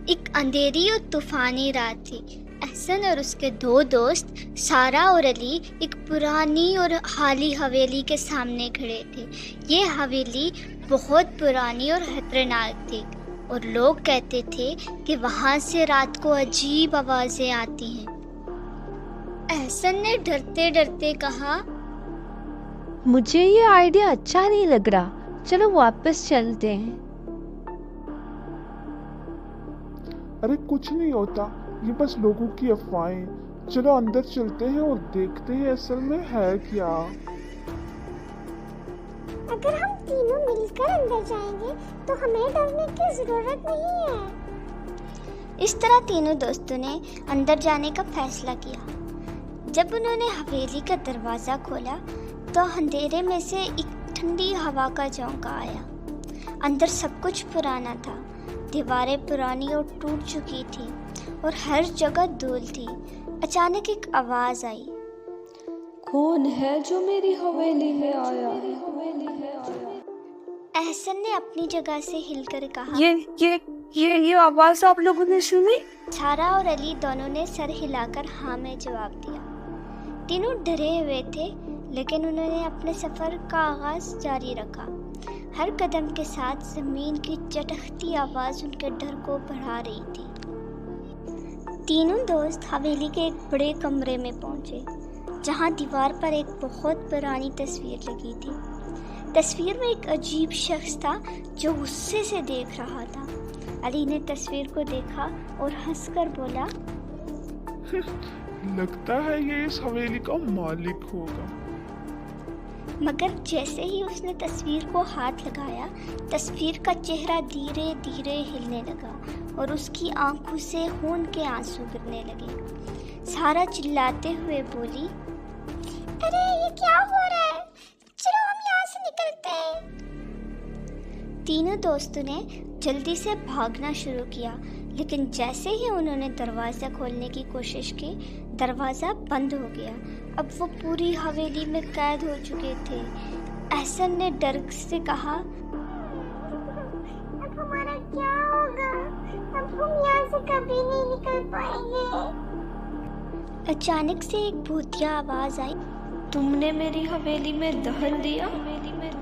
एक अंधेरी और तूफानी रात थी। एहसन और उसके दो दोस्त सारा और अली एक पुरानी और खाली हवेली के सामने खड़े थे। ये हवेली बहुत पुरानी और खतरनाक थी और लोग कहते थे कि वहाँ से रात को अजीब आवाज़ें आती हैं। एहसन ने डरते डरते कहा, मुझे ये आइडिया अच्छा नहीं लग रहा, चलो वापस चलते हैं। अरे कुछ नहीं होता, ये बस लोगों की अफवाहें। चलो अंदर चलते हैं और देखते हैं असल में है क्या। अगर हम तीनों मिलकर अंदर जाएंगे तो हमें डरने की जरूरत नहीं है। इस तरह तीनों दोस्तों ने अंदर जाने का फैसला किया। जब उन्होंने हवेली का दरवाज़ा खोला तो अंधेरे में से एक ठंडी हवा का झोंका आया। अंदर सब कुछ पुराना था, दीवारें पुरानी और टूट चुकी थी और हर जगह धूल थी। अचानक एक आवाज़ आई, कौन है जो मेरी हवेली में आया? एहसन ने अपनी जगह से हिलकर कहा, ये आवाज़ आप लोगों ने सुनी? सारा और अली दोनों ने सर हिलाकर हाँ में जवाब दिया। तीनों डरे हुए थे, लेकिन उन्होंने अपने सफ़र का आगाज़ जारी रखा। हर कदम के साथ ज़मीन की चटखती आवाज़ उनके डर को बढ़ा रही थी। तीनों दोस्त हवेली के एक बड़े कमरे में पहुंचे, जहां दीवार पर एक बहुत पुरानी तस्वीर लगी थी। तस्वीर में एक अजीब शख्स था जो गुस्से से देख रहा था। अली ने तस्वीर को देखा और हंसकर बोला, लगता है ये इस हवेली का मालिक होगा। मगर जैसे ही उसने तस्वीर को हाथ लगाया, तस्वीर का चेहरा धीरे धीरे हिलने लगा और उसकी आंखों से खून के आंसू गिरने लगे। सारा चिल्लाते हुए बोली, अरे ये क्या हो रहा है? चलो हम यहाँ से निकलते हैं। तीनों दोस्तों ने जल्दी से भागना शुरू किया, लेकिन जैसे ही उन्होंने दरवाज़ा खोलने की कोशिश की, दरवाज़ा बंद हो गया। अब वो पूरी हवेली में कैद हो चुके थे। एहसन ने डर से कहा, अब हमारा क्या होगा? अब हम यहाँ से कभी नहीं निकल पाएंगे। अचानक से एक भूतिया आवाज़ आई, तुमने मेरी हवेली में दखल दिया,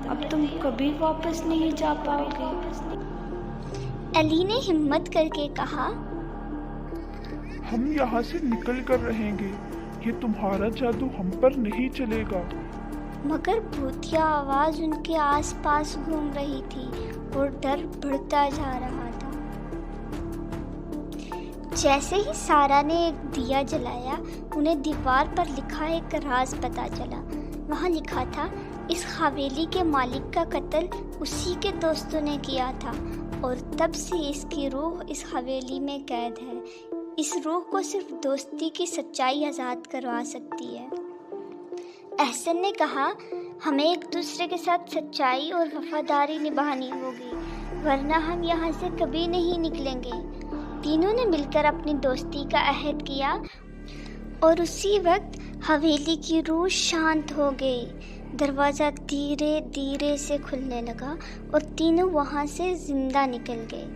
अब तुम कभी वापस नहीं जा पाओगे। अली ने हिम्मत करके कहा, हम यहाँ से निकल कर रहेंगे, ये तुम्हारा जादू हम पर नहीं चलेगा। मगर भूतिया आवाज़ उनके आसपास घूम रही थी और डर बढ़ता जा रहा था। जैसे ही सारा ने एक दिया जलाया, उन्हें दीवार पर लिखा एक राज पता चला। वहाँ लिखा था, इस हवेली के मालिक का कत्ल उसी के दोस्तों ने किया था और तब से इसकी रूह इस हवेली में कैद है। इस रूह को सिर्फ दोस्ती की सच्चाई आज़ाद करवा सकती है। एहसन ने कहा, हमें एक दूसरे के साथ सच्चाई और वफादारी निभानी होगी, वरना हम यहाँ से कभी नहीं निकलेंगे। तीनों ने मिलकर अपनी दोस्ती का अहद किया और उसी वक्त हवेली की रूह शांत हो गई। दरवाज़ा धीरे धीरे से खुलने लगा और तीनों वहाँ से ज़िंदा निकल गए।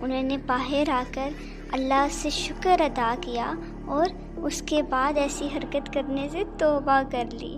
उन्होंने बाहर आकर अल्लाह से शुक्र अदा किया और उसके बाद ऐसी हरकत करने से तौबा कर ली।